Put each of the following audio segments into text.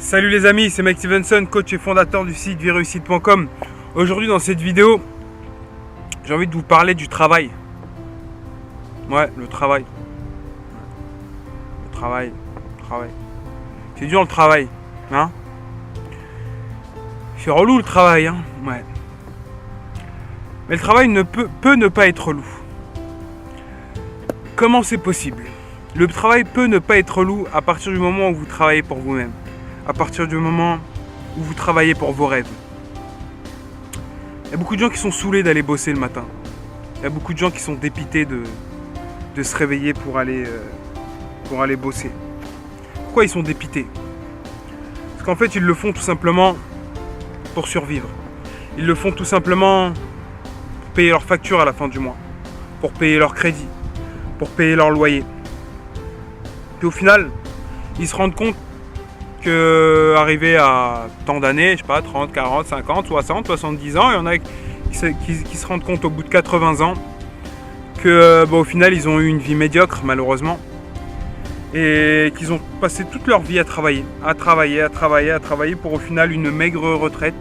Salut les amis, c'est Mike Stevenson, coach et fondateur du site vireussite.com. Aujourd'hui dans cette vidéo, j'ai envie de vous parler du travail. Ouais, le travail. Le travail. C'est dur le travail, hein. C'est relou le travail, hein. Ouais. Mais le travail peut ne pas être relou. Comment c'est possible? Le travail peut ne pas être relou à partir du moment où vous travaillez pour vous-même. À partir du moment où vous travaillez pour vos rêves. Il y a beaucoup de gens qui sont saoulés d'aller bosser le matin. Il y a beaucoup de gens qui sont dépités de se réveiller pour aller bosser. Pourquoi ils sont dépités? Parce qu'en fait, ils le font tout simplement pour survivre. Ils le font tout simplement pour payer leurs factures à la fin du mois, pour payer leur crédit, pour payer leur loyer. Puis au final, ils se rendent compte qu'arrivé à tant d'années, je sais pas, 30, 40, 50, 60, 70 ans, il y en a qui se rendent compte au bout de 80 ans que au final ils ont eu une vie médiocre malheureusement et qu'ils ont passé toute leur vie à travailler pour au final une maigre retraite,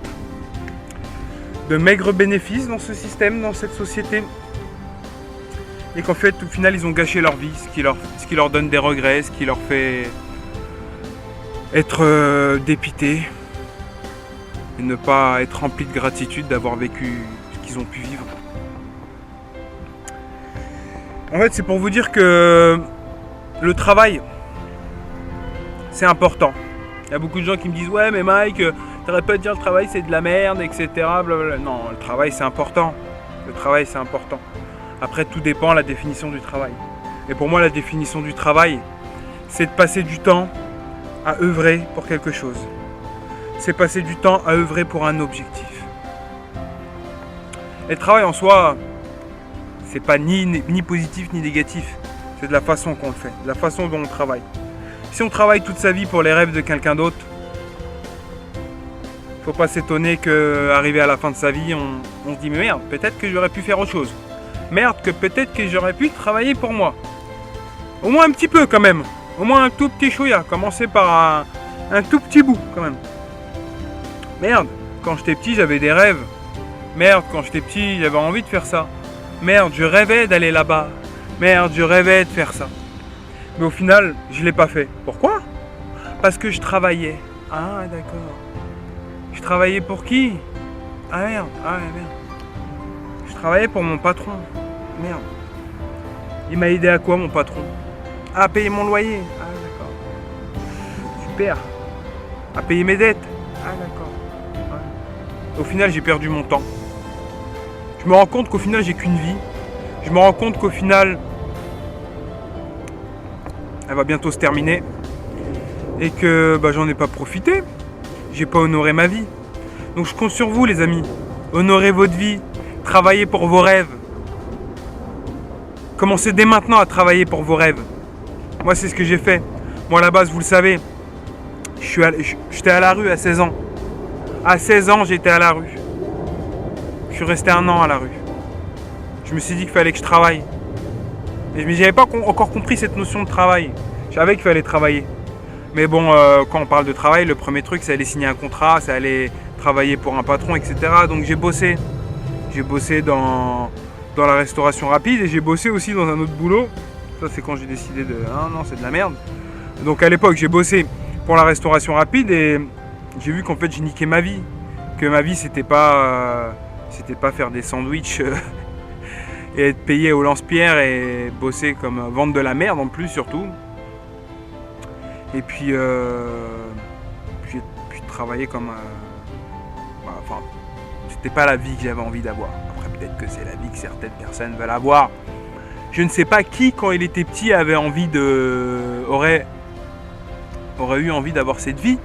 de maigres bénéfices dans ce système, dans cette société, et qu'en fait au final ils ont gâché leur vie, ce qui leur donne des regrets, ce qui leur fait être dépité et ne pas être rempli de gratitude d'avoir vécu ce qu'ils ont pu vivre. En fait, c'est pour vous dire que le travail, c'est important. Il y a beaucoup de gens qui me disent « Ouais, mais Mike, t'arrêtes pas de dire le travail c'est de la merde, etc. » Blablabla. Non, le travail c'est important. Le travail c'est important. Après, tout dépend de la définition du travail. Et pour moi, la définition du travail, c'est de passer du temps à œuvrer pour quelque chose. C'est passer du temps à œuvrer pour un objectif. Et le travail en soi, c'est pas ni positif ni négatif. C'est de la façon qu'on le fait, de la façon dont on travaille. Si on travaille toute sa vie pour les rêves de quelqu'un d'autre, faut pas s'étonner qu'arrivé à la fin de sa vie, on se dit mais merde, peut-être que j'aurais pu faire autre chose. Merde, que peut-être que j'aurais pu travailler pour moi. Au moins un petit peu quand même. Au moins un tout petit chouïa, commencer par un tout petit bout quand même. Merde, quand j'étais petit j'avais des rêves. Merde, quand j'étais petit j'avais envie de faire ça. Merde, je rêvais d'aller là-bas. Merde, je rêvais de faire ça. Mais au final, je ne l'ai pas fait. Pourquoi? Parce que je travaillais. Ah d'accord. Je travaillais pour qui? Ah merde, Je travaillais pour mon patron. Merde. Il m'a aidé à quoi mon patron? À payer mon loyer. Ah d'accord. Super. À payer mes dettes. Ah d'accord. Ouais. Au final, j'ai perdu mon temps. Je me rends compte qu'au final, j'ai qu'une vie. Je me rends compte qu'au final, elle va bientôt se terminer. Et que j'en ai pas profité. J'ai pas honoré ma vie. Donc je compte sur vous les amis. Honorez votre vie. Travaillez pour vos rêves. Commencez dès maintenant à travailler pour vos rêves. Moi, c'est ce que j'ai fait. Moi, à la base, vous le savez, j'étais à la rue à 16 ans. À 16 ans, j'étais à la rue. Je suis resté 1 an à la rue. Je me suis dit qu'il fallait que je travaille. Mais je n'avais pas encore compris cette notion de travail. Je savais qu'il fallait travailler. Mais bon, quand on parle de travail, le premier truc, c'est aller signer un contrat, c'est aller travailler pour un patron, etc. Donc j'ai bossé. J'ai bossé dans la restauration rapide et j'ai bossé aussi dans un autre boulot. Ça, c'est quand j'ai décidé de... Ah non, c'est de la merde. Donc à l'époque, j'ai bossé pour la restauration rapide et j'ai vu qu'en fait, j'ai niqué ma vie. Que ma vie, c'était pas faire des sandwichs et être payé au lance-pierre et bosser comme vendre de la merde en plus, surtout. Et puis travailler comme... c'était pas la vie que j'avais envie d'avoir. Après, peut-être que c'est la vie que certaines personnes veulent avoir. Je ne sais pas qui, quand il était petit, aurait eu envie d'avoir cette vie.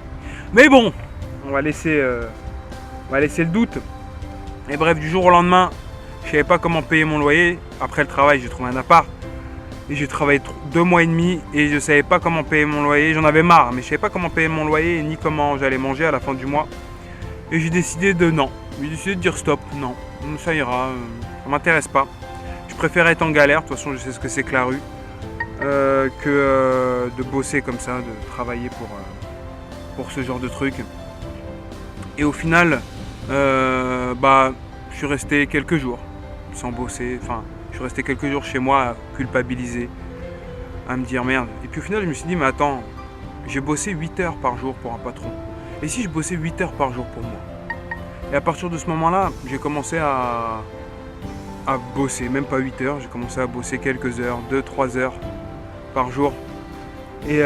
Mais bon, on va laisser le doute. Et bref, du jour au lendemain, je savais pas comment payer mon loyer. Après le travail, j'ai trouvé un appart. Et j'ai travaillé 2 mois et demi et je savais pas comment payer mon loyer. J'en avais marre, mais je savais pas comment payer mon loyer ni comment j'allais manger à la fin du mois. Et j'ai décidé de non. J'ai décidé de dire stop. Non, ça ira. Ça m'intéresse pas. Je préfère être en galère. De toute façon, je sais ce que c'est que la rue. Que de bosser comme ça, de travailler pour ce genre de truc. Et au final, je suis resté quelques jours sans bosser. Enfin, je suis resté quelques jours chez moi, culpabilisé, à me dire merde. Et puis au final, je me suis dit, mais attends, j'ai bossé 8 heures par jour pour un patron. Et si je bossais 8 heures par jour pour moi? Et à partir de ce moment-là, j'ai commencé à bosser, même pas 8 heures, j'ai commencé à bosser quelques heures, 2-3 heures par jour. Et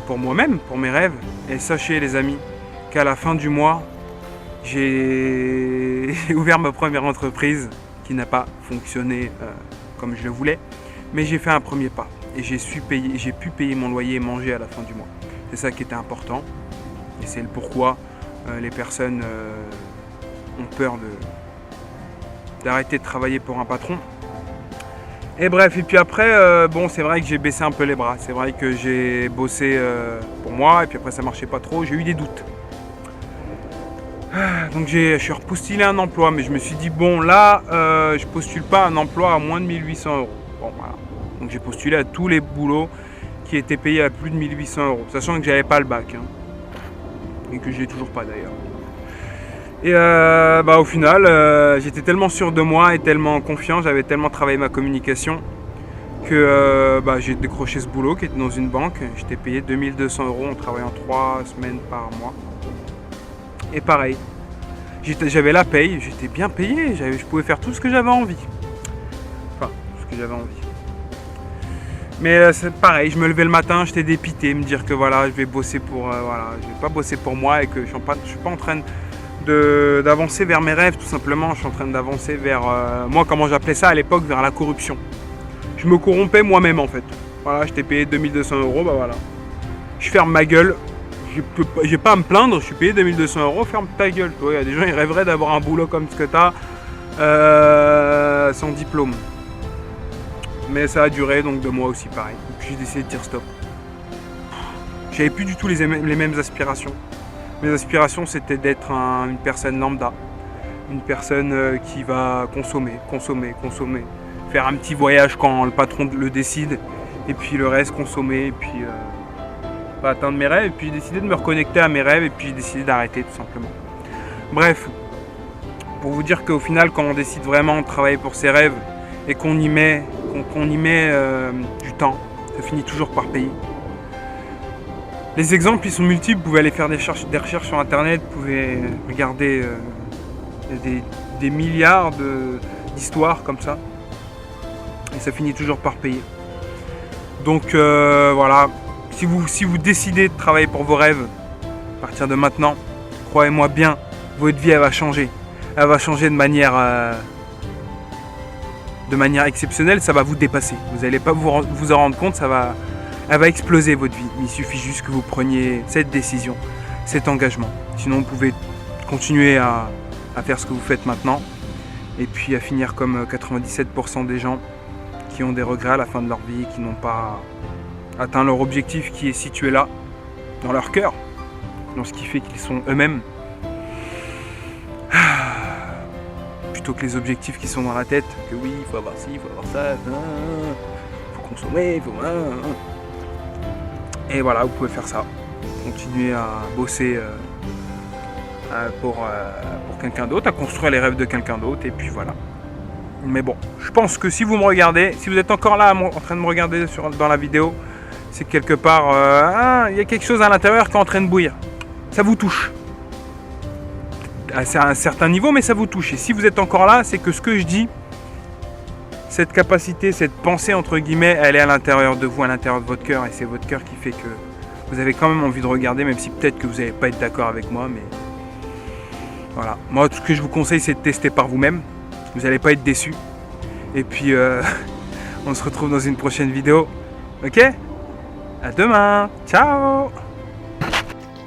pour moi-même, pour mes rêves. Et sachez les amis, qu'à la fin du mois, j'ai ouvert ma première entreprise qui n'a pas fonctionné comme je le voulais. Mais j'ai fait un premier pas et j'ai pu payer mon loyer et manger à la fin du mois. C'est ça qui était important. Et c'est le pourquoi les personnes ont peur d'arrêter de travailler pour un patron. Et bref, et puis après, c'est vrai que j'ai baissé un peu les bras. C'est vrai que j'ai bossé pour moi, et puis après ça marchait pas trop, j'ai eu des doutes. Donc je suis repostulé un emploi, mais je me suis dit, bon là, je postule pas un emploi à moins de 1800 €. Bon voilà. Donc j'ai postulé à tous les boulots qui étaient payés à plus de 1800 €, sachant que j'avais pas le bac. Et que je l'ai toujours pas d'ailleurs. Et au final, j'étais tellement sûr de moi et tellement confiant, j'avais tellement travaillé ma communication que j'ai décroché ce boulot qui était dans une banque. J'étais payé 2200 € en travaillant 3 semaines par mois. Et pareil, j'avais la paye, j'étais bien payé, je pouvais faire tout ce que j'avais envie. Enfin, tout ce que j'avais envie. Mais c'est pareil, je me levais le matin, j'étais dépité, me dire que voilà, je vais bosser pour, je vais pas bosser pour moi et que je suis pas en train d'avancer vers mes rêves tout simplement. Je suis en train d'avancer vers, moi comment j'appelais ça à l'époque, vers la corruption. Je me corrompais moi-même en fait. Voilà, j'étais payé 2200 €, voilà. Je ferme ma gueule, j'ai pas à me plaindre, je suis payé 2200 €, ferme ta gueule. Il y a des gens, ils rêveraient d'avoir un boulot comme ce que t'as, sans diplôme. Mais ça a duré, donc de moi aussi pareil. Et puis j'ai décidé de dire stop. J'avais plus du tout les mêmes aspirations. Mes aspirations, c'était d'être une personne lambda. Une personne qui va consommer. Faire un petit voyage quand le patron le décide. Et puis le reste, consommer. Et puis atteindre mes rêves. Et puis j'ai décidé de me reconnecter à mes rêves. Et puis j'ai décidé d'arrêter tout simplement. Bref. Pour vous dire qu'au final, quand on décide vraiment de travailler pour ses rêves et qu'on y met du temps, ça finit toujours par payer. Les exemples, ils sont multiples. Vous pouvez aller faire des recherches sur internet, vous pouvez regarder des milliards d'histoires comme ça. Et ça finit toujours par payer. Donc voilà, si vous décidez de travailler pour vos rêves, à partir de maintenant, croyez-moi bien, votre vie elle va changer. Elle va changer de manière exceptionnelle, ça va vous dépasser. Vous n'allez pas vous en rendre compte, elle va exploser votre vie. Il suffit juste que vous preniez cette décision, cet engagement. Sinon, vous pouvez continuer à faire ce que vous faites maintenant et puis à finir comme 97% des gens qui ont des regrets à la fin de leur vie, qui n'ont pas atteint leur objectif qui est situé là, dans leur cœur, dans ce qui fait qu'ils sont eux-mêmes. Plutôt que les objectifs qui sont dans la tête, que oui, il faut avoir ci, il faut avoir ça, il faut consommer, il faut... Et voilà, vous pouvez faire ça. Continuer à bosser pour quelqu'un d'autre, à construire les rêves de quelqu'un d'autre, et puis voilà. Mais bon, je pense que si vous me regardez, si vous êtes encore là en train de me regarder dans la vidéo, c'est que quelque part, il y a quelque chose à l'intérieur qui est en train de bouillir. Ça vous touche. À un certain niveau, mais ça vous touche. Et si vous êtes encore là, c'est que ce que je dis, cette capacité, cette pensée entre guillemets, elle est à l'intérieur de vous, à l'intérieur de votre cœur, et c'est votre cœur qui fait que vous avez quand même envie de regarder, même si peut-être que vous n'allez pas être d'accord avec moi, mais voilà. Moi, tout ce que je vous conseille, c'est de tester par vous-même. Vous n'allez pas être déçus. Et puis, on se retrouve dans une prochaine vidéo. Ok ? À demain. Ciao.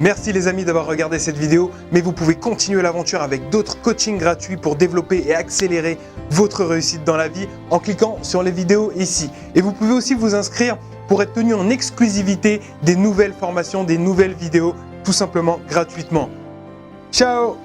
Merci les amis d'avoir regardé cette vidéo, mais vous pouvez continuer l'aventure avec d'autres coachings gratuits pour développer et accélérer votre réussite dans la vie en cliquant sur les vidéos ici. Et vous pouvez aussi vous inscrire pour être tenu en exclusivité des nouvelles formations, des nouvelles vidéos, tout simplement gratuitement. Ciao!